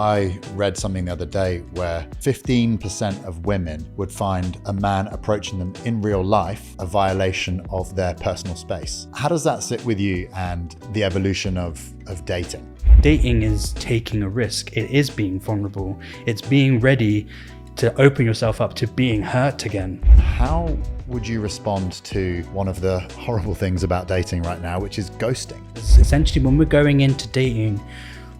I read something the other day where 15% of women would find a man approaching them in real life a violation of their personal space. How does that sit with you and the evolution of dating? Dating is taking a risk. It is being vulnerable. It's being ready to open yourself up to being hurt again. How would you respond to one of the horrible things about dating right now, which is ghosting? Essentially, when we're going into dating,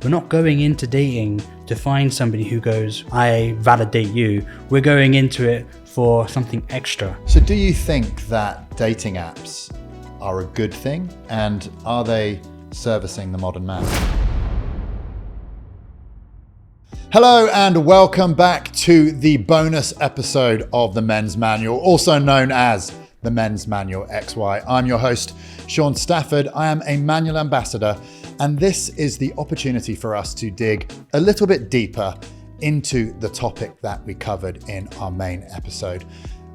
we're not going into dating to find somebody who goes, I validate you. We're going into it for something extra. So do you think that dating apps are a good thing? And are they servicing the modern man? Hello and welcome back to the bonus episode of the Men's Manual, also known as the Men's Manual XY. I'm your host, Shaun Stafford. I am a manual ambassador, and this is the opportunity for us to dig a little bit deeper into the topic that we covered in our main episode.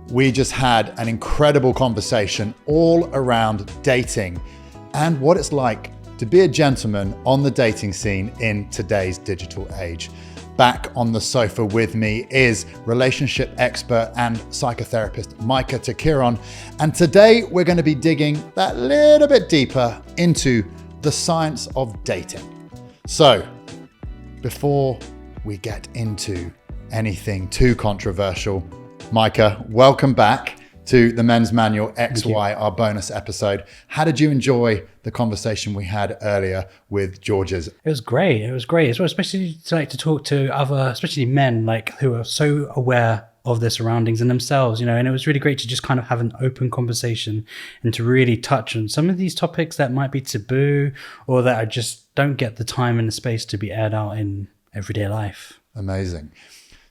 We just had an incredible conversation all around dating and what it's like to be a gentleman on the dating scene in today's digital age. Back on the sofa with me is relationship expert and psychotherapist Mycah Tequeron. And today we're going to be digging that little bit deeper into the science of dating. So before we get into anything too controversial, Mycah, welcome back to the Men's Manual XY, our bonus episode. How did you enjoy the conversation we had earlier with George's? It was great. It was great as well, especially to talk to other, especially men, who are so aware of their surroundings and themselves, and it was really great to just kind of have an open conversation and to really touch on some of these topics that might be taboo or that I just don't get the time and the space to be aired out in everyday life. Amazing.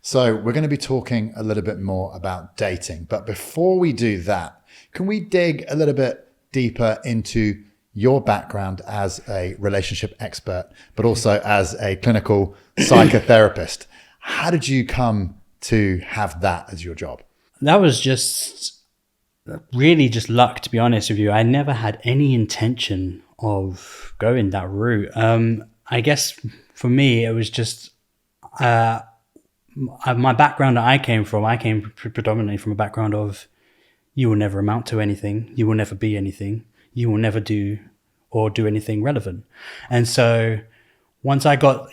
So we're going to be talking a little bit more about dating. But before we do that, can we dig a little bit deeper into your background as a relationship expert, but also as a clinical psychotherapist? How did you come to have that as your job? That was just really just luck, to be honest with you. I never had any intention of going that route. I guess for me, it was just... my background that I came predominantly from a background of you will never amount to anything, you will never be anything, you will never do anything relevant. And so once I got,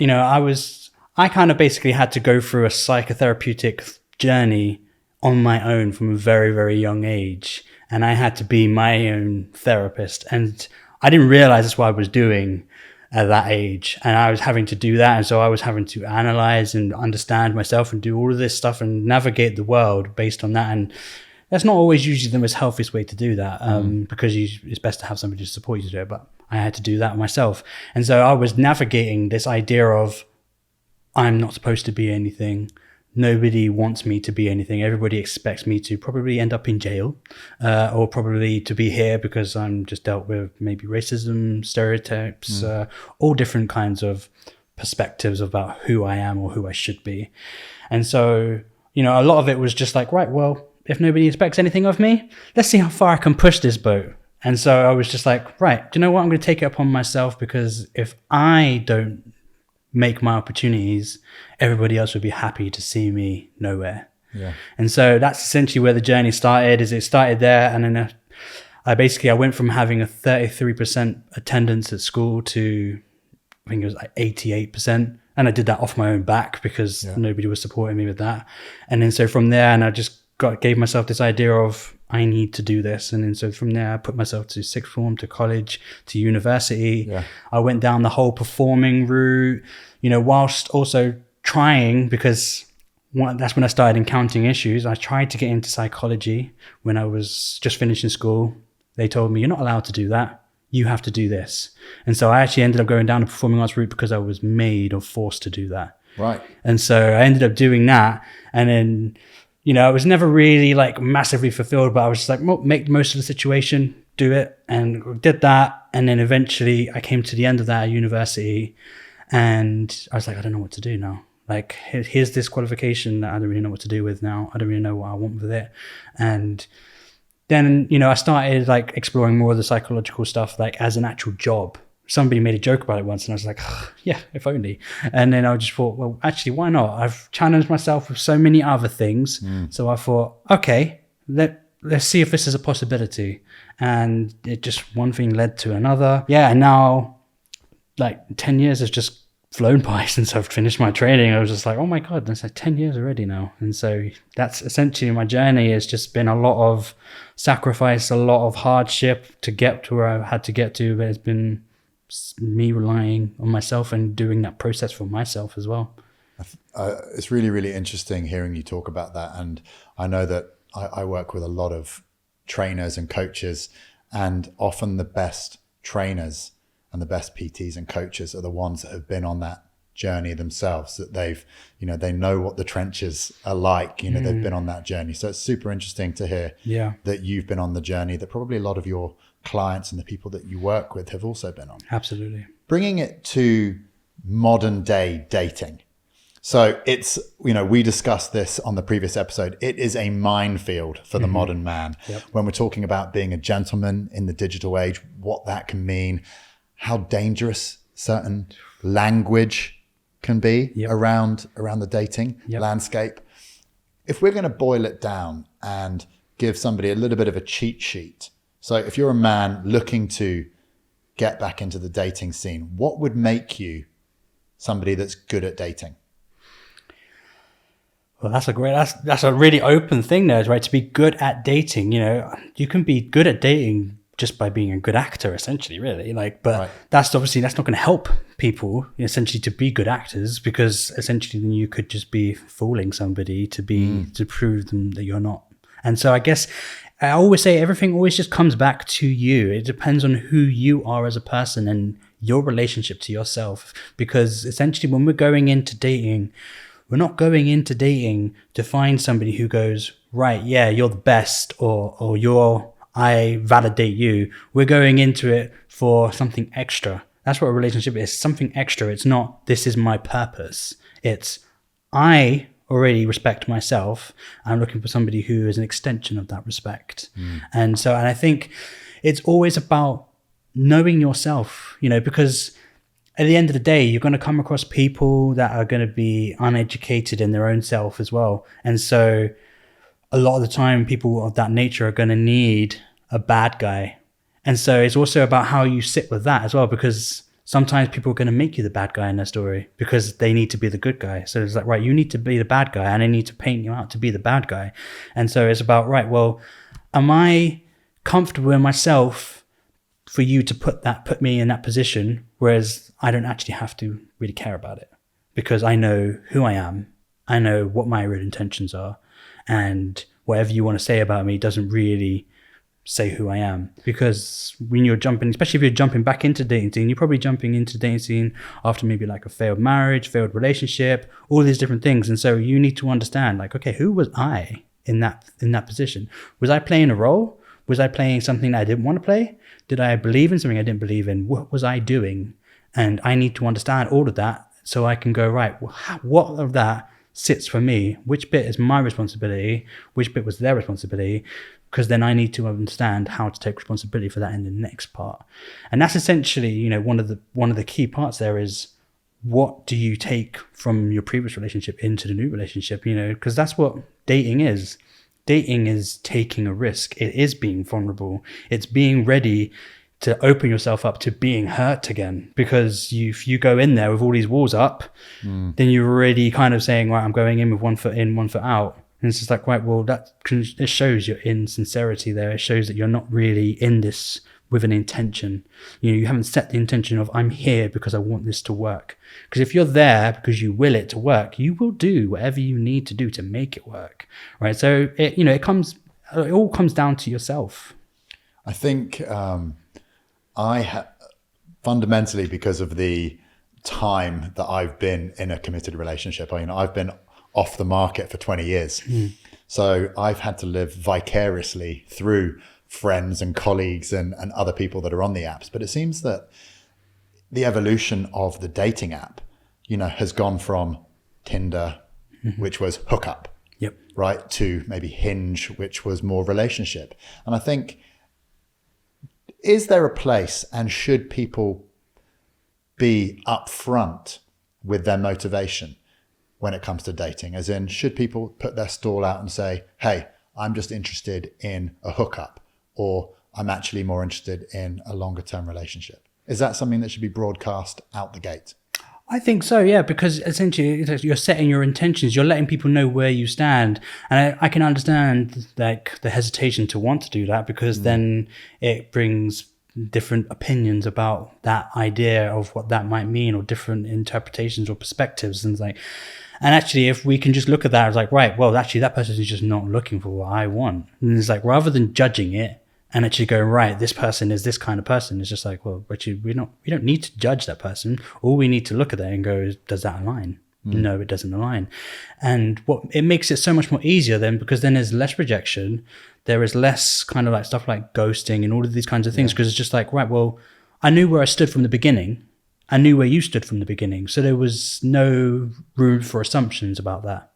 I kind of basically had to go through a psychotherapeutic journey on my own from a very, very young age. And I had to be my own therapist. And I didn't realize that's what I was doing at that age, and I was having to do that, and so I was having to analyze and understand myself and do all of this stuff and navigate the world based on that. And that's not always usually the most healthiest way to do that, because it's best to have somebody to support you to do it, but I had to do that myself. And so I was navigating this idea of I'm not supposed to be anything. Nobody wants me to be anything. Everybody expects me to probably end up in jail, or probably to be here because I'm just dealt with maybe racism, stereotypes, all different kinds of perspectives about who I am or who I should be. And so, a lot of it was just like, right, well, if nobody expects anything of me, let's see how far I can push this boat. And so I was just like, right, do you know what? I'm going to take it upon myself, because if I don't make my opportunities, everybody else would be happy to see me nowhere. Yeah. And so that's essentially where the journey started. It started there, and then I went from having a 33% attendance at school to I think it was like 88%, and I did that off my own back because nobody was supporting me with that. And then so from there, and I just gave myself this idea of I need to do this. And then so from there, I put myself to sixth form, to college, to university. Yeah. I went down the whole performing route, whilst also trying, because that's when I started encountering issues. I tried to get into psychology when I was just finishing school. They told me, you're not allowed to do that. You have to do this. And so I actually ended up going down the performing arts route because I was made or forced to do that. Right. And so I ended up doing that. And then, I was never really massively fulfilled, but I was just like, well, make the most of the situation, do it, and did that. And then eventually I came to the end of that at university, and I was like, I don't know what to do now. Here's this qualification that I don't really know what to do with now. I don't really know what I want with it. And then, I started exploring more of the psychological stuff as an actual job. somebody made a joke about it once, and I was like, yeah, if only. And then I just thought, well, actually, why not? I've challenged myself with so many other things. So I thought, okay, let's see if this is a possibility. And it just, one thing led to another. Yeah, and now like 10 years has just flown by since I've finished my training. I was just like, oh my God, that's like 10 years already now. And so that's essentially my journey. Has just been a lot of sacrifice, a lot of hardship to get to where I had to get to. But it's been me relying on myself and doing that process for myself as well. It's really, really interesting hearing you talk about that. And I know that I work with a lot of trainers and coaches, and often the best trainers and the best PTs and coaches are the ones that have been on that journey themselves, that they've, they know what the trenches are like, they've been on that journey. So it's super interesting to hear that you've been on the journey that probably a lot of your clients and the people that you work with have also been on. Absolutely. Bringing it to modern day dating. So it's, we discussed this on the previous episode. It is a minefield for the modern man. When we're talking about being a gentleman in the digital age, what that can mean, how dangerous certain language can be around the dating landscape. If we're going to boil it down and give somebody a little bit of a cheat sheet. So if you're a man looking to get back into the dating scene, what would make you somebody that's good at dating? Well, that's a really open thing there, right? To be good at dating, you can be good at dating just by being a good actor, essentially, really. But that's not going to help people essentially to be good actors, because essentially then you could just be fooling somebody to prove them that you're not. And so I guess I always say everything always just comes back to you. It depends on who you are as a person and your relationship to yourself, because essentially when we're going into dating, we're not going into dating to find somebody who goes, right, yeah, you're the best, or I validate you. We're going into it for something extra. That's what a relationship is, something extra. It's not, this is my purpose. It's, I already respect myself. I'm looking for somebody who is an extension of that respect. And I think it's always about knowing yourself, because at the end of the day, you're going to come across people that are going to be uneducated in their own self as well. And so a lot of the time, people of that nature are going to need a bad guy. And so it's also about how you sit with that as well, because sometimes people are going to make you the bad guy in their story because they need to be the good guy. So it's like, right, you need to be the bad guy and I need to paint you out to be the bad guy. And so it's about, right, well, am I comfortable in myself for you to put me in that position, whereas I don't actually have to really care about it because I know who I am. I know what my real intentions are, and whatever you want to say about me doesn't really say who I am. Because when you're jumping, especially if you're jumping back into dating scene, you're probably jumping into dating scene after maybe like a failed marriage, failed relationship, all these different things. And so you need to understand, like, okay, who was I in that position? Was I playing a role? Was I playing something that I didn't want to play? Did I believe in something I didn't believe in? What was I doing? And I need to understand all of that so I can go, right, well, what of that sits for me? Which bit is my responsibility? Which bit was their responsibility? Because then I need to understand how to take responsibility for that in the next part. And that's essentially, one of the key parts there is, what do you take from your previous relationship into the new relationship? Because that's what dating is. Dating is taking a risk. It is being vulnerable. It's being ready to open yourself up to being hurt again. Because if you go in there with all these walls up, then you're already kind of saying, right, I'm going in with one foot in, one foot out. And it's just like, right, well, it shows your insincerity there. It shows that you're not really in this with an intention. You haven't set the intention of, I'm here because I want this to work. Because if you're there because you will it to work, you will do whatever you need to do to make it work, right? So it all comes down to yourself. I think fundamentally, because of the time that I've been in a committed relationship, I've been off the market for 20 years. So I've had to live vicariously through friends and colleagues and other people that are on the apps. But it seems that the evolution of the dating app, has gone from Tinder, which was hookup, right, to maybe Hinge, which was more relationship. And I think, is there a place, and should people be upfront with their motivation when it comes to dating? As in, should people put their stall out and say, hey, I'm just interested in a hookup, or I'm actually more interested in a longer term relationship? Is that something that should be broadcast out the gate? I think so, yeah, because essentially you're setting your intentions, you're letting people know where you stand. And I can understand like the hesitation to want to do that, because then it brings different opinions about that idea of what that might mean, or different interpretations or perspectives. And actually, if we can just look at that as like, right, well, actually that person is just not looking for what I want. And it's like, rather than judging it and actually going, right, this person is this kind of person, it's just like, well, actually, we don't need to judge that person. All we need to look at that and go, does that align? No, it doesn't align. And what it makes it so much more easier then, because then there's less rejection. There is less kind of like stuff like ghosting and all of these kinds of things, because it's just like, right, well, I knew where I stood from the beginning. I knew where you stood from the beginning. So there was no room for assumptions about that.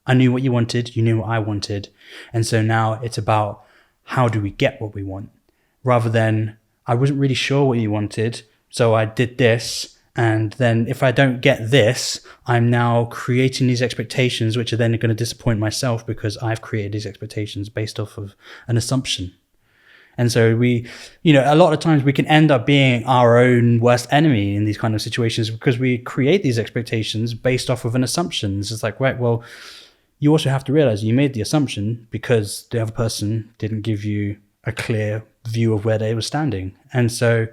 I knew what you wanted. You knew what I wanted. And so now it's about, how do we get what we want? Rather than, I wasn't really sure what you wanted, so I did this. And then if I don't get this, I'm now creating these expectations, which are then going to disappoint myself, because I've created these expectations based off of an assumption. And so we, a lot of times we can end up being our own worst enemy in these kind of situations, because we create these expectations based off of an assumption. It's like, right, well, you also have to realize you made the assumption because the other person didn't give you a clear view of where they were standing. And so,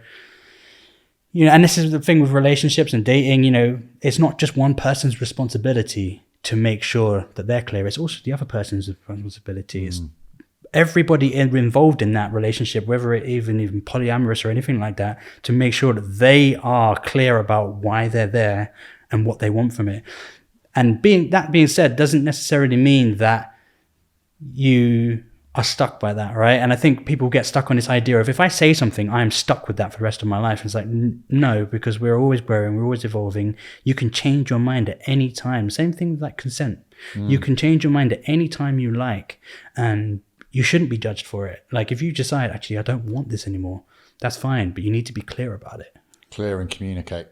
and this is the thing with relationships and dating, it's not just one person's responsibility to make sure that they're clear. It's also the other person's responsibility. It's everybody involved in that relationship, whether it even polyamorous or anything like that, to make sure that they are clear about why they're there and what they want from it. And being said, doesn't necessarily mean that you are stuck by that, right? And I think people get stuck on this idea of, if I say something, I'm stuck with that for the rest of my life. It's like, no, because we're always growing, we're always evolving. You can change your mind at any time. Same thing with like consent. You can change your mind at any time you like, and you shouldn't be judged for it. Like if you decide, actually, I don't want this anymore, that's fine, but you need to be clear about it. Clear and communicate.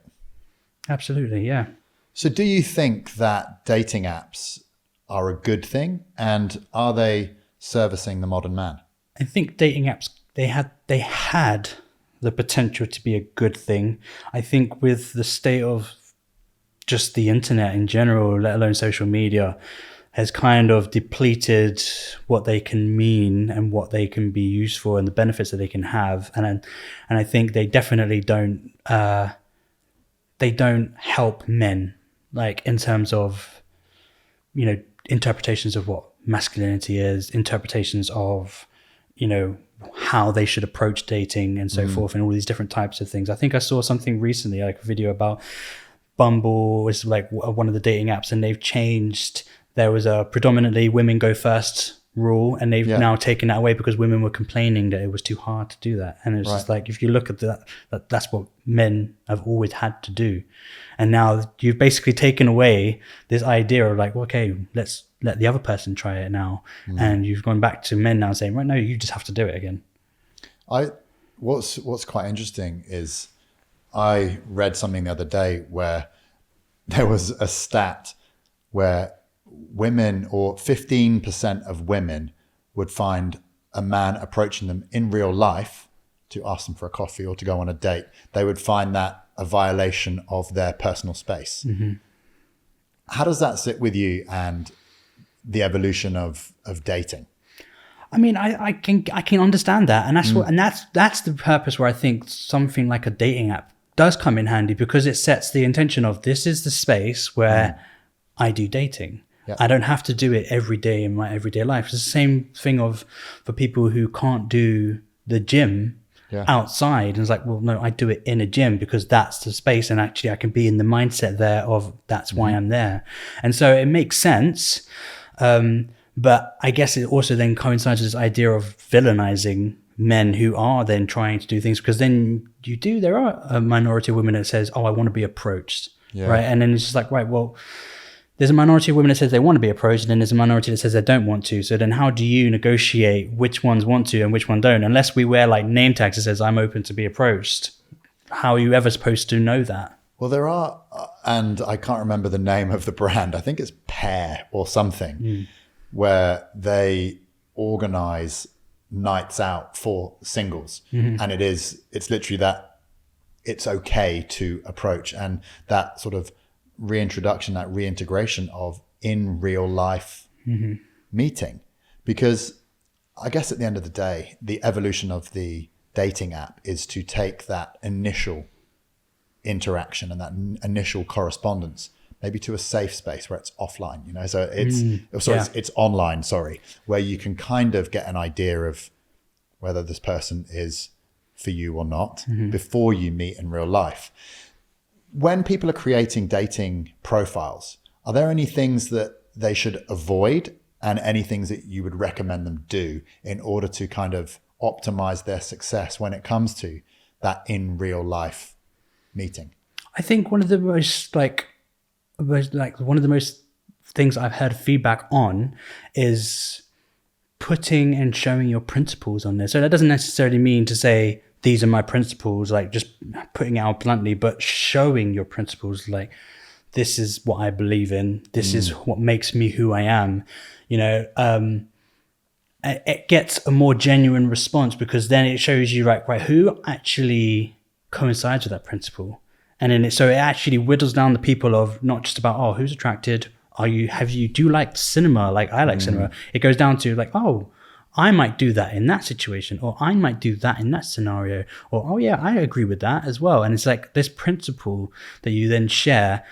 Absolutely, yeah. So do you think that dating apps are a good thing, and are they servicing the modern man? I think dating apps, they had the potential to be a good thing. I think with the state of just the internet in general, let alone social media, has kind of depleted what they can mean and what they can be used for and the benefits that they can have. And I think they definitely don't help men, like in terms of, interpretations of what masculinity is, interpretations of, how they should approach dating and so forth, and all these different types of things. I think I saw something recently, like a video about Bumble, is like one of the dating apps, and they've changed. There was a predominantly women go first rule, and they've now taken that away because women were complaining that it was too hard to do that. And it's just like, if you look at that's what men have always had to do. And now you've basically taken away this idea of like, okay, let's let the other person try it now. And you've gone back to men now saying, right, no, you just have to do it again. What's quite interesting is I read something the other day where there was a stat where women, or 15% of women, would find a man approaching them in real life to ask them for a coffee or to go on a date. They would find that a violation of their personal space. How does that sit with you and the evolution of dating? I mean, I can understand that, and that's the purpose where I think something like a dating app does come in handy, because it sets the intention of, this is the space where I do dating. I don't have to do it every day in my everyday life. It's the same thing for people who can't do the gym outside. And it's like, well, no, I do it in a gym because that's the space, and actually I can be in the mindset there of that's why I'm there. And so it makes sense. But I guess it also then coincides with this idea of villainizing men who are then trying to do things, because then there are a minority of women that says, oh, I want to be approached. Right. And then it's just like, right, well, there's a minority of women that says they want to be approached, and then there's a minority that says they don't want to. So then how do you negotiate which ones want to and which one don't? Unless we wear like name tags that says I'm open to be approached, how are you ever supposed to know that? Well, there are, and I can't remember the name of the brand. I think it's Pear or something, where they organize nights out for singles. And it's literally that it's okay to approach, and that sort of reintroduction, that reintegration of in real life meeting. Because I guess at the end of the day, the evolution of the dating app is to take that initial interaction and that initial correspondence maybe to a safe space where it's offline, so it's online, where you can kind of get an idea of whether this person is for you or not before you meet in real life. When people are creating dating profiles, are there any things that they should avoid and any things that you would recommend them do in order to kind of optimize their success when it comes to that in real life meeting? I think one of the most things I've heard feedback on is putting and showing your principles on there. So that doesn't necessarily mean to say these are my principles, like just putting it out bluntly, but showing your principles, like this is what I believe in. This is what makes me who I am. It gets a more genuine response because then it shows you right, who actually coincides with that principle. And then so it actually whittles down the people of not just about, who's attracted? Do you like cinema? Like I like cinema. It goes down to like, I might do that in that situation, or I might do that in that scenario, or, I agree with that as well. And it's like this principle that you then share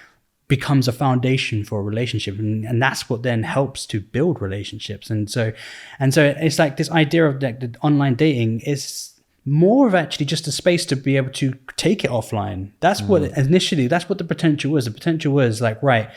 becomes a foundation for a relationship. And that's what then helps to build relationships. And so it's like this idea of like the online dating is more of actually just a space to be able to take it offline. That's what the potential was. The potential was like, right,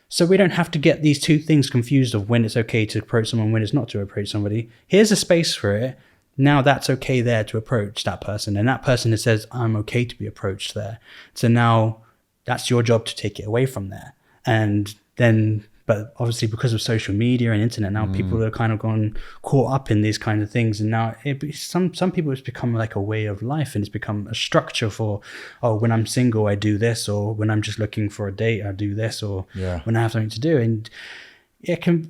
so we don't have to get these two things confused of when it's okay to approach someone, when it's not to approach somebody. Here's a space for it. Now that's okay there to approach that person. And that person that says, I'm okay to be approached there. So now that's your job to take it away from there. And then, but obviously because of social media and internet, now people are kind of gone caught up in these kind of things. And now some people it's become like a way of life, and it's become a structure for, when I'm single, I do this, or when I'm just looking for a date, I do this, or when I have something to do. And it can,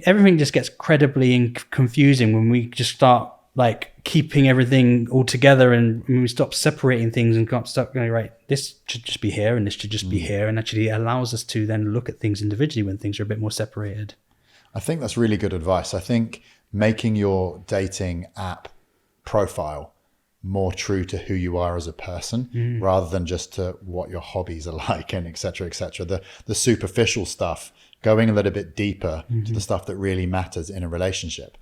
everything just gets incredibly confusing when we just start like keeping everything all together, and when we stop separating things and start going, right, this should just be here and this should just be here, and actually allows us to then look at things individually when things are a bit more separated. I think that's really good advice. I think making your dating app profile more true to who you are as a person rather than just to what your hobbies are like, and et cetera, the superficial stuff, going a little bit deeper to the stuff that really matters in a relationship.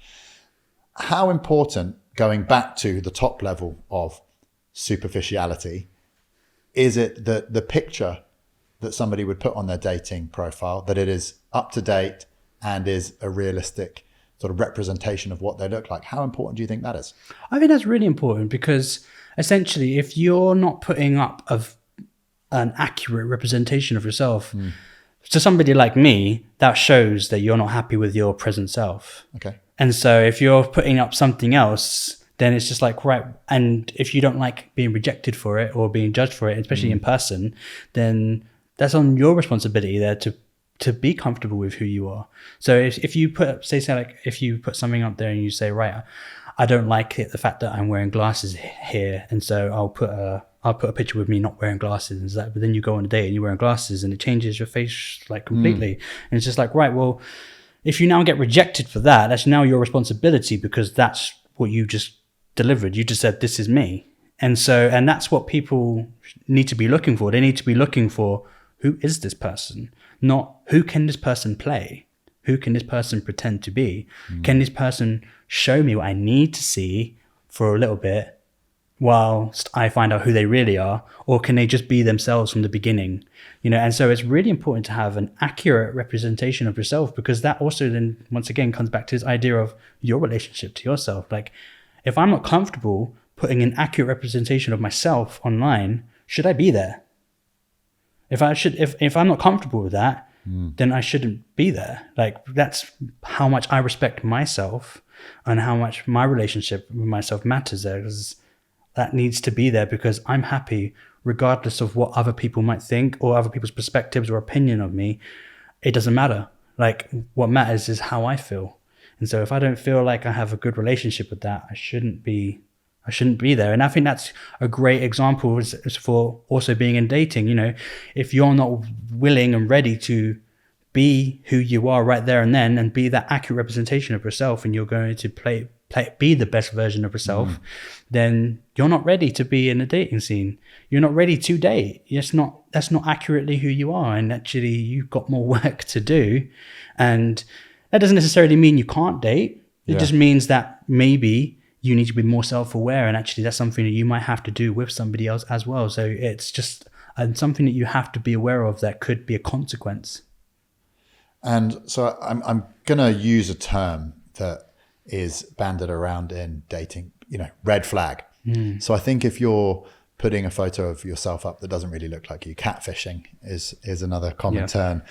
How important, going back to the top level of superficiality, is it that the picture that somebody would put on their dating profile, that it is up to date and is a realistic sort of representation of what they look like? How important do you think that is? I think that's really important, because essentially if you're not putting up an accurate representation of yourself, to somebody like me, that shows that you're not happy with your present self. Okay. And so if you're putting up something else, then it's just like, right. And if you don't like being rejected for it or being judged for it, especially in person, then that's on your responsibility there to be comfortable with who you are. So if you put, say like, if you put something up there and you say, right, I don't like the fact that I'm wearing glasses here, and so I'll put a picture with me not wearing glasses, and that. But then you go on a date and you're wearing glasses, and it changes your face like completely. And it's just like, right, well, if you now get rejected for that, that's now your responsibility, because that's what you just delivered. You just said, this is me. And that's what people need to be looking for. They need to be looking for, who is this person? Not who can this person play? Who can this person pretend to be? Can this person show me what I need to see for a little bit whilst I find out who they really are? Or can they just be themselves from the beginning? And so it's really important to have an accurate representation of yourself, because that also then once again comes back to this idea of your relationship to yourself. Like, if I'm not comfortable putting an accurate representation of myself online, should I be there? If I'm not comfortable with that, then I shouldn't be there. Like, that's how much I respect myself and how much my relationship with myself matters there, because that needs to be there, because I'm happy regardless of what other people might think or other people's perspectives or opinion of me. It doesn't matter. Like, what matters is how I feel. And so if I don't feel like I have a good relationship with that, I shouldn't be there. And I think that's a great example is for also being in dating. You know, if you're not willing and ready to be who you are right there and then, and be that accurate representation of yourself, and you're going to be the best version of yourself, then you're not ready to be in a dating scene. You're not ready to date. That's not accurately who you are. And actually you've got more work to do. And that doesn't necessarily mean you can't date. It just means that maybe you need to be more self-aware. And actually that's something that you might have to do with somebody else as well. So it's just something that you have to be aware of that could be a consequence. And so I'm going to use a term that is banded around in dating, you know, red flag. So I think if you're putting a photo of yourself up that doesn't really look like you, catfishing is another common term.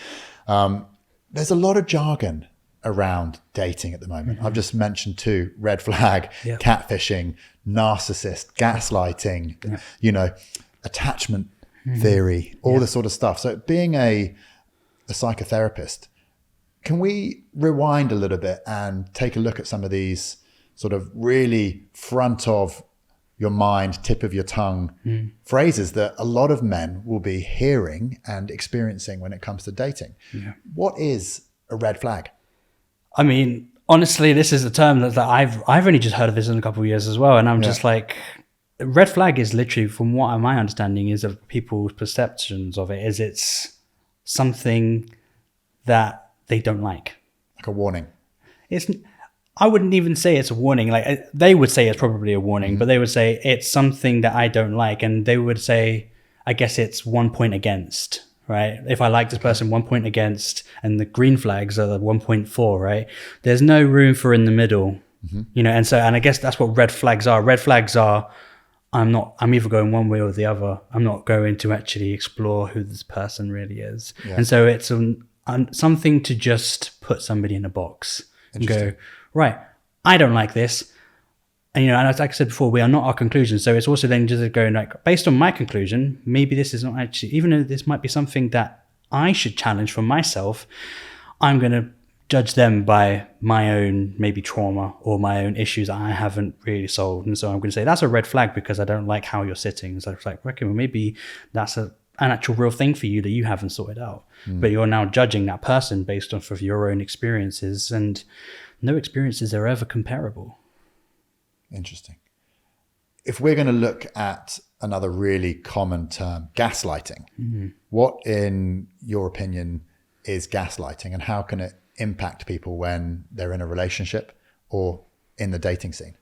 There's a lot of jargon around dating at the moment. I've just mentioned 2: red flag, catfishing, narcissist, gaslighting, you know, attachment theory, all this sort of stuff. So being a psychotherapist, can we rewind a little bit and take a look at some of these sort of really front of your mind, tip of your tongue phrases that a lot of men will be hearing and experiencing when it comes to dating? What is a red flag? I mean, honestly, this is a term that I've only just heard of this in a couple of years as well. And I'm just like, red flag is literally, from what my understanding is of people's perceptions of it, is it's something that they don't like a warning. I wouldn't even say it's a warning. Like, they would say it's probably a warning, but they would say it's something that I don't like. And they would say, I guess it's 1 point against, right? If I like this person, 1 point against, and the green flags are the 1.4, right? There's no room for in the middle, you know? And I guess that's what red flags are. Red flags are, I'm either going one way or the other. I'm not going to actually explore who this person really is. And so it's something to just put somebody in a box and go, right, I don't like this. And, you know, and like I said before, we are not our conclusion. So it's also then just going like, based on my conclusion, maybe this is not actually, even though this might be something that I should challenge for myself, I'm going to judge them by my own maybe trauma or my own issues I haven't really solved. And so I'm going to say, that's a red flag because I don't like how you're sitting. So it's like, okay, well, maybe that's an actual real thing for you that you haven't sorted out. But you're now judging that person based off of your own experiences, and no experiences are ever comparable. Interesting. If we're going to look at another really common term, gaslighting, what, in your opinion, is gaslighting, and how can it impact people when they're in a relationship or in the dating scene?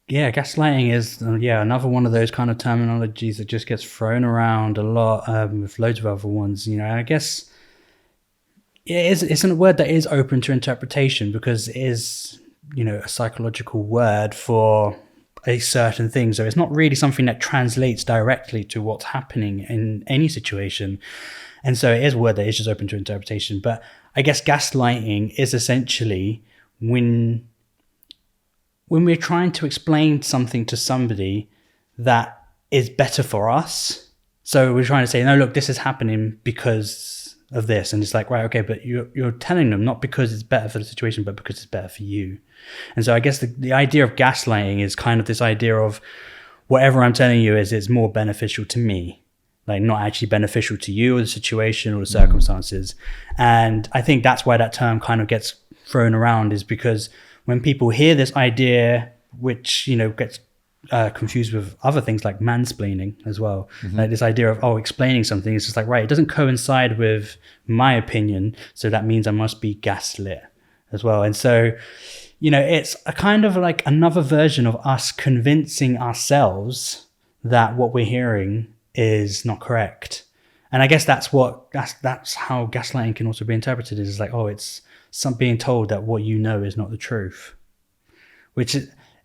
Yeah, gaslighting is another one of those kind of terminologies that just gets thrown around a lot with loads of other ones. You know, I guess it's a word that is open to interpretation because it is, you know, a psychological word for a certain thing. So it's not really something that translates directly to what's happening in any situation. And so it is a word that is just open to interpretation. But I guess gaslighting is essentially when we're trying to explain something to somebody that is better for us. So we're trying to say, no, look, this is happening because of this. And it's like, right, okay, but you're telling them not because it's better for the situation, but because it's better for you. And so I guess the idea of gaslighting is kind of this idea of whatever I'm telling you is it's more beneficial to me, like not actually beneficial to you or the situation or the circumstances. And I think that's why that term kind of gets thrown around, is because when people hear this idea, which, you know, gets confused with other things like mansplaining as well, like this idea of, explaining something, it's just like, right, it doesn't coincide with my opinion, so that means I must be gaslit as well. And so, you know, it's a kind of like another version of us convincing ourselves that what we're hearing is not correct. And I guess that's how gaslighting can also be interpreted, is like, it's being told that what you know is not the truth,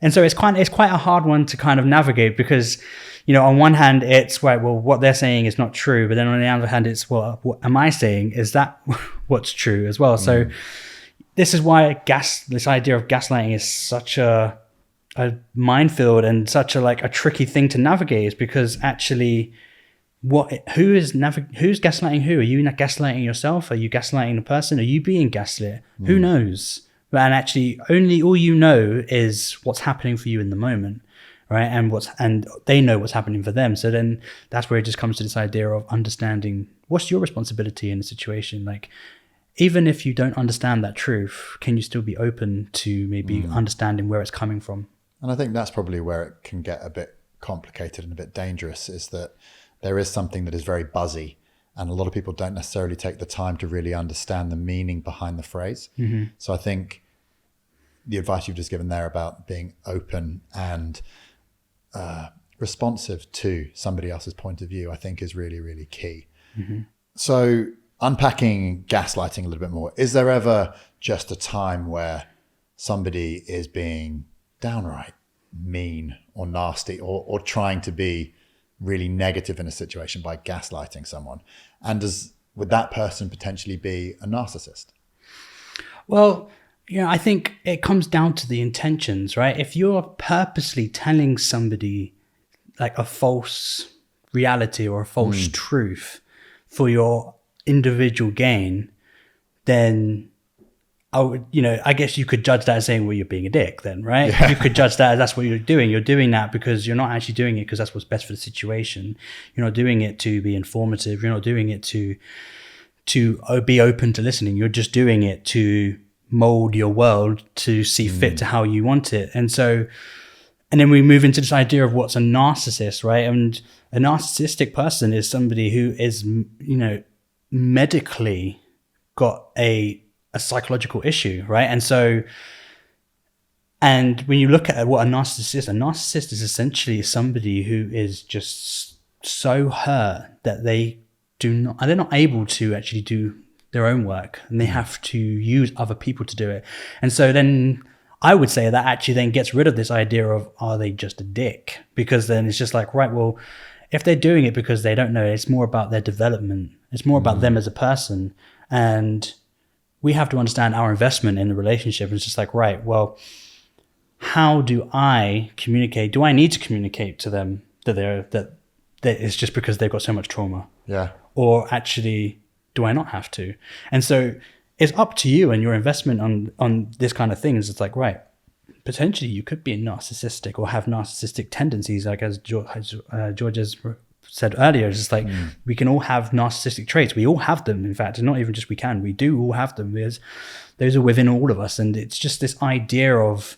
and so it's quite a hard one to kind of navigate, because, you know, on one hand it's right, well, what they're saying is not true, but then on the other hand it's, well, what am I saying? Is that what's true as well? So this is why this idea of gaslighting is such a a minefield and such a tricky thing to navigate, is because actually who's gaslighting who? Are you gaslighting yourself? Are you gaslighting the person? Are you being gaslit? Who knows? And actually only all you know is what's happening for you in the moment, right? And they know what's happening for them. So then that's where it just comes to this idea of understanding what's your responsibility in the situation. Like, even if you don't understand that truth, can you still be open to maybe understanding where it's coming from? And I think that's probably where it can get a bit complicated and a bit dangerous, is that there is something that is very buzzy, and a lot of people don't necessarily take the time to really understand the meaning behind the phrase. So I think the advice you've just given there about being open and responsive to somebody else's point of view, I think is really, really key. So unpacking gaslighting a little bit more, is there ever just a time where somebody is being downright mean or nasty or trying to be really negative in a situation by gaslighting someone? And would that person potentially be a narcissist? Well, I think it comes down to the intentions, right? If you're purposely telling somebody like a false reality or a false truth for your individual gain, then I guess you could judge that as saying, well, you're being a dick then, right? Yeah. You could judge that as that's what you're doing. You're doing that because you're not actually doing it because that's what's best for the situation. You're not doing it to be informative. You're not doing it to be open to listening. You're just doing it to mold your world to see fit to how you want it. And then we move into this idea of what's a narcissist, right? And a narcissistic person is somebody who is, medically got a psychological issue, right? And when you look at what a narcissist is essentially somebody who is just so hurt that they're not able to actually do their own work, and they have to use other people to do it. And so then I would say that actually then gets rid of this idea of, are they just a dick? Because then it's just like, right, well, if they're doing it because they don't know, it's more about their development. It's more about them as a person. And we have to understand our investment in the relationship. It's just like, right, well, how do I communicate? Do I need to communicate to them that it's just because they've got so much trauma? Yeah. Or actually, do I not have to? And so it's up to you and your investment on this kind of things. It's like, right, potentially you could be narcissistic or have narcissistic tendencies, like as George has said earlier. It's just like we can all have narcissistic traits. We all have them. In fact, it's not even just we do all have them. Those are within all of us. And it's just this idea of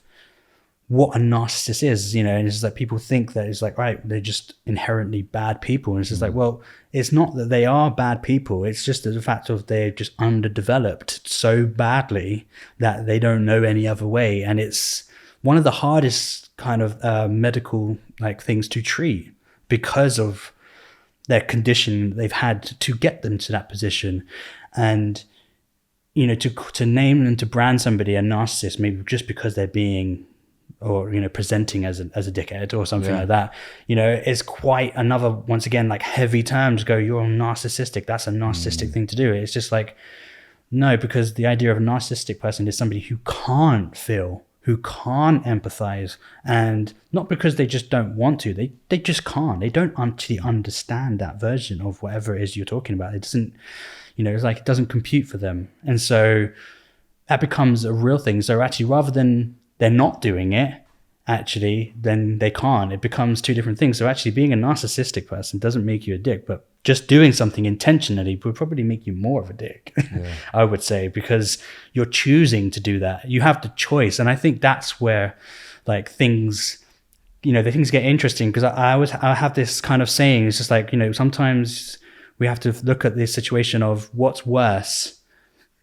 what a narcissist is, and it's just like people think that it's like, right, they're just inherently bad people. And it's just like, well, it's not that they are bad people. It's just the fact of they're just underdeveloped so badly that they don't know any other way. And it's one of the hardest kind of medical things to treat because of their condition they've had to get them to that position. And, to name and to brand somebody a narcissist, maybe just because they're being or presenting as a dickhead or something like that, is quite another, once again, heavy terms go, you're narcissistic. That's a narcissistic thing to do. It's just like, no, because the idea of a narcissistic person is somebody who can't feel, who can't empathize, and not because they just don't want to, they just can't. They don't actually understand that version of whatever it is you're talking about. It doesn't, it's like it doesn't compute for them. And so that becomes a real thing. So actually, rather than they're not doing it, actually, then they can't. It becomes two different things. So actually being a narcissistic person doesn't make you a dick, but just doing something intentionally would probably make you more of a dick, I would say, because you're choosing to do that. You have the choice. And I think that's where things, the things get interesting, because I have this kind of saying, it's just like, sometimes we have to look at this situation of what's worse,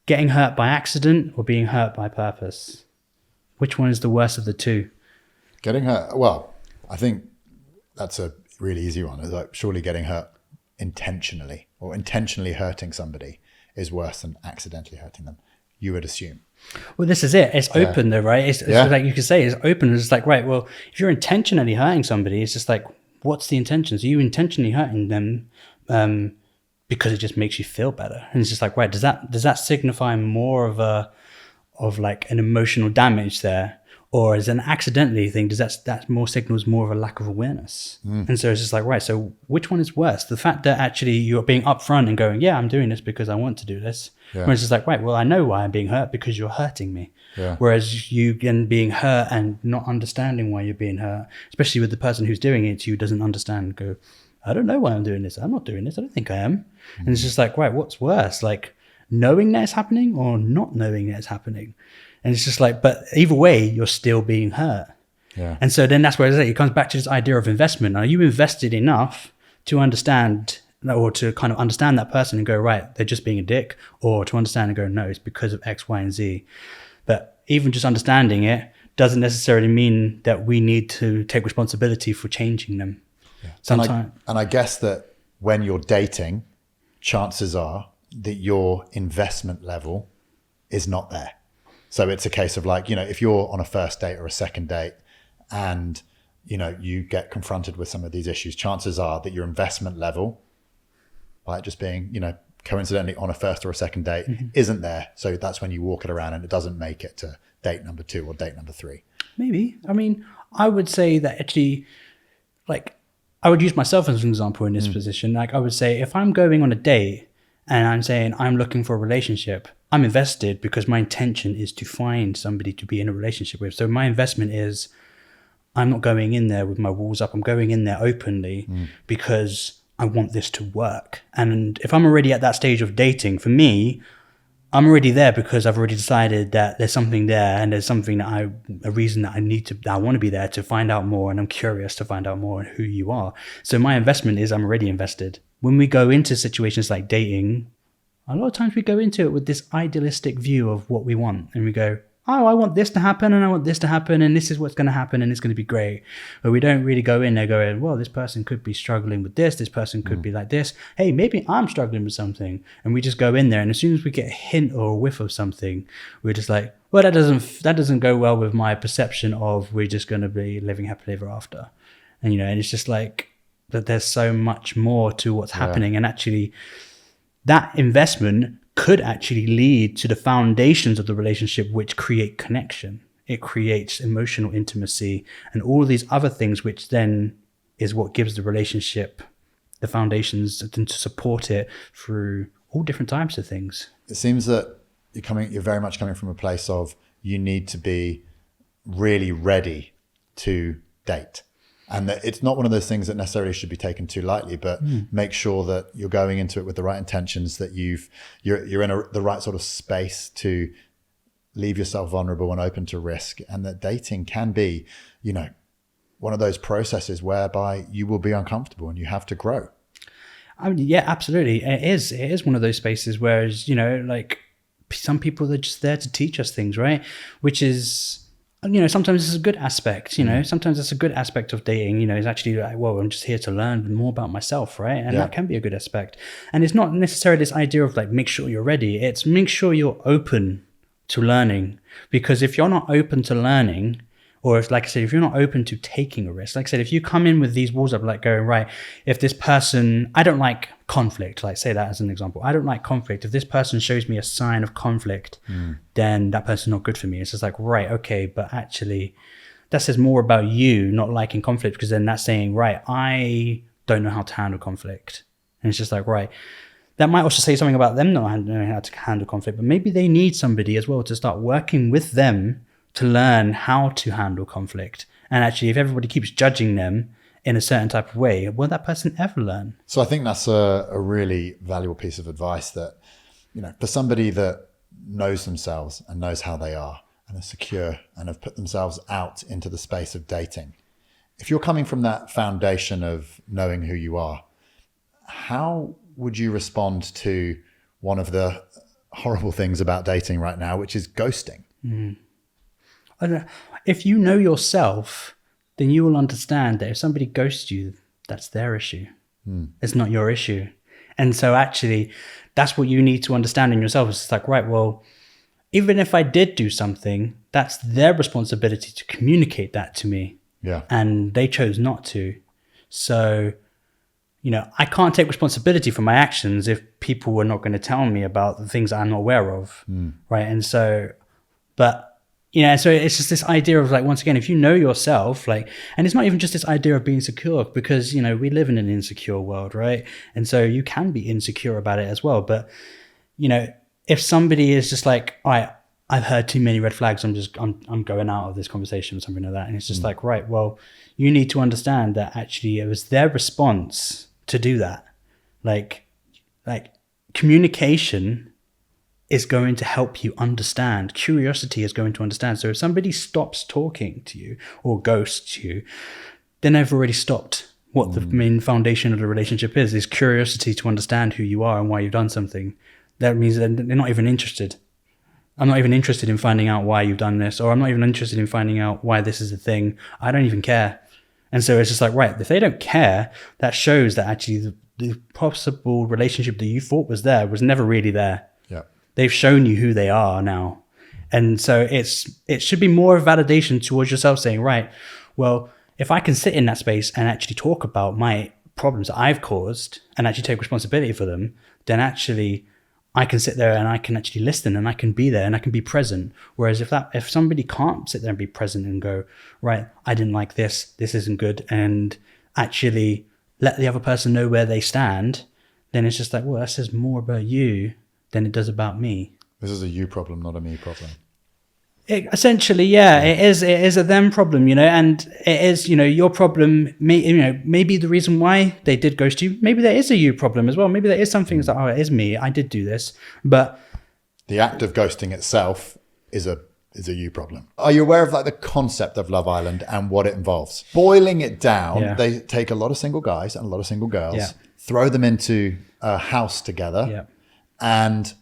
getting hurt by accident or being hurt by purpose. Which one is the worst of the two? Getting hurt. Well, I think that's a really easy one. It's like surely getting hurt intentionally or intentionally hurting somebody is worse than accidentally hurting them, you would assume. Well, this is it. It's open though, right? It's like you could say it's open. It's like, right, well, if you're intentionally hurting somebody, it's just like, what's the intentions? Are you intentionally hurting them because it just makes you feel better? And it's just like, right, does that signify more of an emotional damage there, or is it an accidentally thing? Does that more signals more of a lack of awareness? And so it's just like, right, so which one is worse? The fact that actually you're being upfront and going, yeah, I'm doing this because I want to do this. Yeah. Whereas it's like, right, well, I know why I'm being hurt because you're hurting me. Yeah. Whereas you again being hurt and not understanding why you're being hurt, especially with the person who's doing it to you doesn't understand, go, I don't know why I'm doing this. I'm not doing this. I don't think I am. And it's just like, right, what's worse? Like knowing that it's happening or not knowing that it's happening? And it's just like, but either way, you're still being hurt. Yeah. And so then that's where it comes back to this idea of investment. Are you invested enough to understand or to kind of understand that person and go, right, they're just being a dick, or to understand and go, no, it's because of X, Y, and Z. But even just understanding it doesn't necessarily mean that we need to take responsibility for changing them. Yeah. Sometimes. And I guess that when you're dating, chances are that your investment level is not there. So it's a case of like, if you're on a first date or a second date and, you get confronted with some of these issues, chances are that your investment level, by just being, coincidentally on a first or a second date, isn't there. So that's when you walk it around and it doesn't make it to date number 2 or date number 3. Maybe. I mean, I would say that actually, like, I would use myself as an example in this position. Like, I would say if I'm going on a date and I'm saying I'm looking for a relationship, I'm invested because my intention is to find somebody to be in a relationship with. So my investment is I'm not going in there with my walls up. I'm going in there openly because I want this to work. And if I'm already at that stage of dating, for me, I'm already there because I've already decided that there's something there and there's something that a reason that I want to be there to find out more, and I'm curious to find out more on who you are. So my investment is I'm already invested. When we go into situations like dating, a lot of times we go into it with this idealistic view of what we want, and we go, oh, I want this to happen and I want this to happen and this is what's going to happen and it's going to be great. But we don't really go in there going, well, this person could be struggling with this person could be like this. Hey, maybe I'm struggling with something. And we just go in there, and as soon as we get a hint or a whiff of something, we're just like, well, that doesn't go well with my perception of we're just going to be living happily ever after. And, and it's just like that there's so much more to what's happening. And actually that investment could actually lead to the foundations of the relationship, which create connection. It creates emotional intimacy and all of these other things, which then is what gives the relationship the foundations to support it through all different types of things. It seems that you're very much coming from a place of you need to be really ready to date. And that it's not one of those things that necessarily should be taken too lightly, but make sure that you're going into it with the right intentions, that you're in the right sort of space to leave yourself vulnerable and open to risk, and that dating can be, one of those processes whereby you will be uncomfortable and you have to grow. I mean, yeah, absolutely. It is one of those spaces where, like some people are just there to teach us things, right? Which is, sometimes it's a good aspect, sometimes it's a good aspect of dating, it's actually like, well, I'm just here to learn more about myself, right? And that can be a good aspect. And it's not necessarily this idea of like, make sure you're ready. It's make sure you're open to learning. Because if you're not open to learning, or if, like I said, if you're not open to taking a risk, like I said, if you come in with these walls up, like going, right, if this person, I don't like conflict, like say that as an example, I don't like conflict. If this person shows me a sign of conflict, then that person's not good for me. It's just like, right, okay, but actually that says more about you not liking conflict, because then that's saying, right, I don't know how to handle conflict. And it's just like, right, that might also say something about them not knowing how to handle conflict, but maybe they need somebody as well to start working with them to learn how to handle conflict. And actually, if everybody keeps judging them in a certain type of way, will that person ever learn? So I think that's a really valuable piece of advice that, for somebody that knows themselves and knows how they are and are secure and have put themselves out into the space of dating, if you're coming from that foundation of knowing who you are, how would you respond to one of the horrible things about dating right now, which is ghosting? I don't know. If you know yourself, then you will understand that if somebody ghosts you, that's their issue. It's not your issue. And so actually, that's what you need to understand in yourself. It's like, right, well, even if I did do something, that's their responsibility to communicate that to me. Yeah. And they chose not to. So, I can't take responsibility for my actions if people were not going to tell me about the things I'm not aware of. Right. And so, but So it's just this idea of like, once again, if you know yourself, like, and it's not even just this idea of being secure, because, we live in an insecure world, right? And so you can be insecure about it as well. But, if somebody is just like, all right, I've heard too many red flags, I'm going out of this conversation or something like that. And it's just like, right, well, you need to understand that actually it was their response to do that. Like communication is going to help you understand. Curiosity is going to understand. So if somebody stops talking to you or ghosts you, then they've already stopped what the main foundation of the relationship is curiosity to understand who you are and why you've done something. That means that they're not even interested. I'm not even interested in finding out why you've done this, or I'm not even interested in finding out why this is a thing. I don't even care. And so it's just like, right, if they don't care, that shows that actually the possible relationship that you thought was there was never really there. Yeah. They've shown you who they are now. And so it should be more of validation towards yourself saying, right, well, if I can sit in that space and actually talk about my problems that I've caused and actually take responsibility for them, then actually I can sit there and I can actually listen and I can be there and I can be present. Whereas if somebody can't sit there and be present and go, right, I didn't like this isn't good, and actually let the other person know where they stand, then it's just like, well, that says more about you than it does about me. This is a you problem, not a me problem. Essentially, yeah, it is a them problem, and it is, your problem. Maybe the reason why they did ghost you, maybe there is a you problem as well. Maybe there is something that's like, oh, it is me. I did do this, but the act of ghosting itself is a you problem. Are you aware of like the concept of Love Island and what it involves? Boiling it down, they take a lot of single guys and a lot of single girls, throw them into a house together, and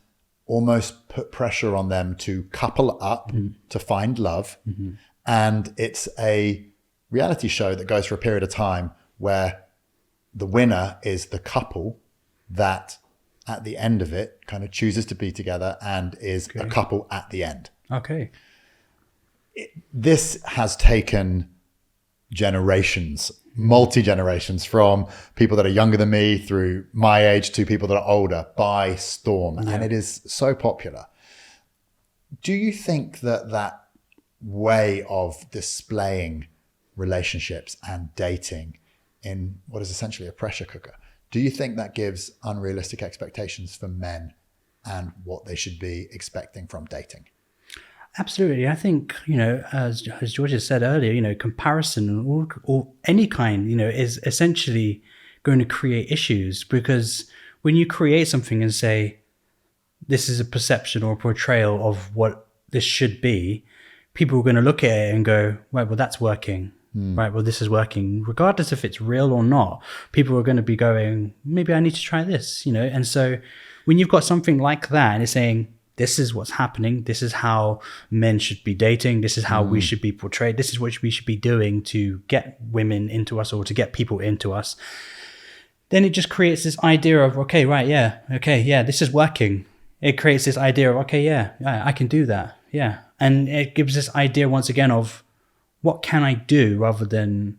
almost put pressure on them to couple up to find love. And it's a reality show that goes for a period of time where the winner is the couple that at the end of it kind of chooses to be together and is a couple at the end. Okay. This has taken generations, multi-generations, from people that are younger than me through my age to people that are older, by storm. And it is so popular. Do you think that way of displaying relationships and dating in what is essentially a pressure cooker, do you think that gives unrealistic expectations for men and what they should be expecting from dating? Absolutely. I think, as George has said earlier, comparison or any kind, is essentially going to create issues, because when you create something and say, this is a perception or a portrayal of what this should be, people are going to look at it and go, right, well, that's working. Right, well, this is working. Regardless if it's real or not, people are going to be going, maybe I need to try this, And so when you've got something like that and it's saying, this is what's happening, this is how men should be dating, this is how we should be portrayed, this is what we should be doing to get women into us or to get people into us, then it just creates this idea of, this is working. It creates this idea of, I can do that. Yeah. And it gives this idea once again of, what can I do, rather than,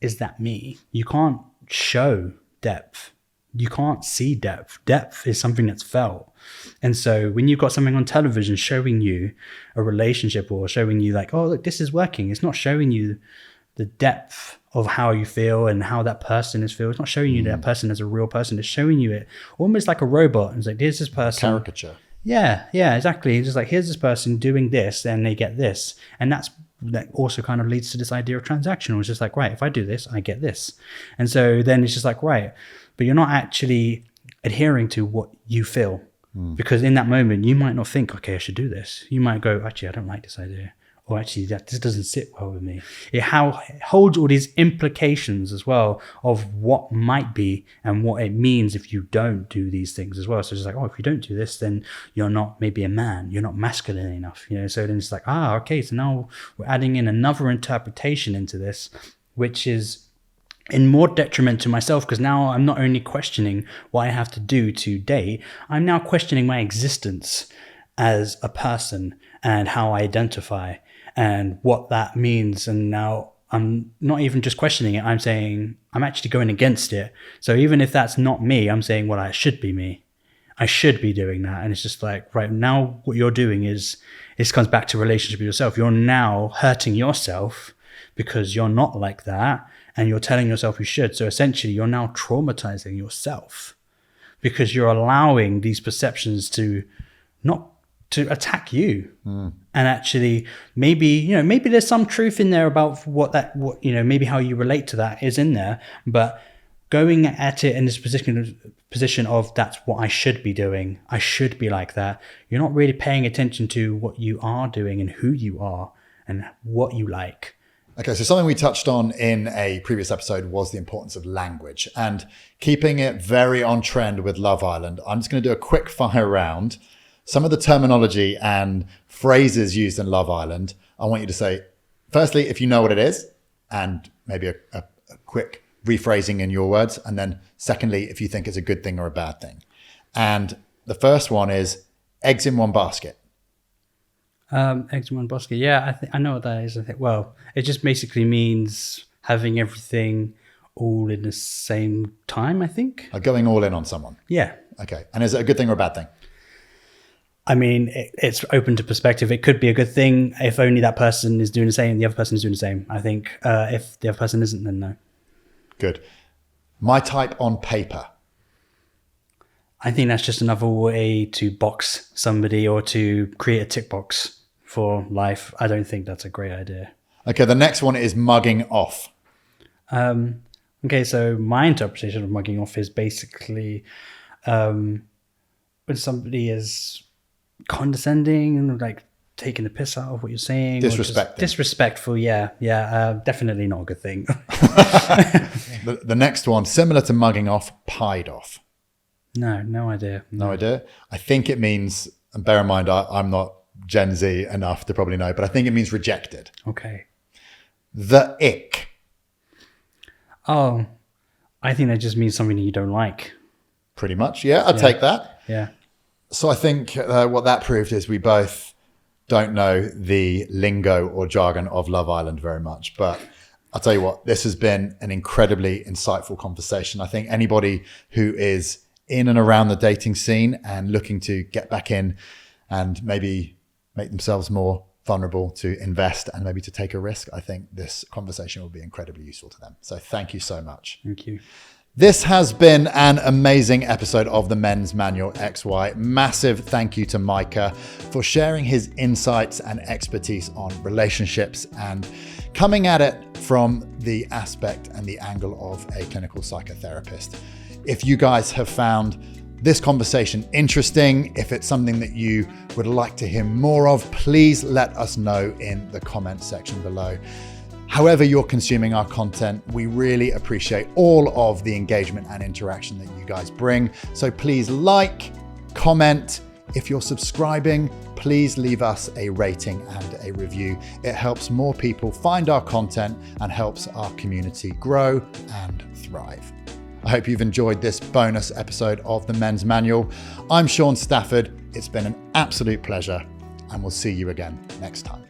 is that me? You can't show depth. You can't see depth. Depth is something that's felt. And so when you've got something on television showing you a relationship or showing you like, oh, look, this is working, it's not showing you the depth of how you feel and how that person is feeling. It's not showing you that person as a real person. It's showing you it almost like a robot. It's like, here's this person. Caricature. Yeah, exactly. It's just like, here's this person doing this and they get this. And that also kind of leads to this idea of transactional. It's just like, right, if I do this, I get this. And so then it's just like, right, but you're not actually adhering to what you feel. Because in that moment, you might not think, okay, I should do this. You might go, actually, I don't like this idea. Or actually, this doesn't sit well with me. It holds all these implications as well of what might be and what it means if you don't do these things as well. So it's like, oh, if you don't do this, then you're not maybe a man. You're not masculine enough. So then it's like, okay. So now we're adding in another interpretation into this, which is in more detriment to myself, because now I'm not only questioning what I have to do to date, I'm now questioning my existence as a person and how I identify and what that means. And now I'm not even just questioning it, I'm saying I'm actually going against it. So even if that's not me, I'm saying, well, it should be me. I should be doing that. And it's just like, right now, what you're doing is, this comes back to relationship with yourself. You're now hurting yourself because you're not like that. And you're telling yourself you should. So essentially, you're now traumatizing yourself because you're allowing these perceptions to attack you. And actually, maybe there's some truth in there about maybe how you relate to that is in there. But going at it in this position of that's what I should be doing, I should be like that, you're not really paying attention to what you are doing and who you are and what you like. Okay, so something we touched on in a previous episode was the importance of language and keeping it very on trend with Love Island. I'm just going to do a quick fire round. Some of the terminology and phrases used in Love Island, I want you to say, firstly, if you know what it is, and maybe a quick rephrasing in your words. And then secondly, if you think it's a good thing or a bad thing. And the first one is eggs in one basket. Eggs in one basket. Yeah, I know what that is. I think, well, it just basically means having everything all in the same time, I think. Like going all in on someone. Yeah. Okay. And is it a good thing or a bad thing? I mean, it's open to perspective. It could be a good thing if only that person is doing the same, the other person is doing the same. I think if the other person isn't, then no. Good. My type on paper. I think that's just another way to box somebody or to create a tick box for life. I don't think that's a great idea. Okay, the next one is mugging off. Okay, so my interpretation of mugging off is basically when somebody is condescending and like taking the piss out of what you're saying. Disrespectful, yeah. Definitely not a good thing. The next one, similar to mugging off, pied off. No idea. No idea. I think it means, and bear in mind, I'm not Gen Z enough to probably know, but I think it means rejected. Okay. The ick. Oh, I think that just means something that you don't like. Pretty much, yeah. I'd take that. Yeah. So I think what that proved is we both don't know the lingo or jargon of Love Island very much. But I'll tell you what, this has been an incredibly insightful conversation. I think anybody who is in and around the dating scene and looking to get back in and maybe make themselves more vulnerable to invest and maybe to take a risk, I think this conversation will be incredibly useful to them. So thank you so much. Thank you. This has been an amazing episode of the Men's Manual XY. Massive thank you to Mycah for sharing his insights and expertise on relationships and coming at it from the aspect and the angle of a clinical psychotherapist. If you guys have found this conversation interesting, if it's something that you would like to hear more of, please let us know in the comment section below. However you're consuming our content, we really appreciate all of the engagement and interaction that you guys bring. So please like, comment. If you're subscribing, please leave us a rating and a review. It helps more people find our content and helps our community grow and thrive. I hope you've enjoyed this bonus episode of the Men's Manual. I'm Shaun Stafford. It's been an absolute pleasure, and we'll see you again next time.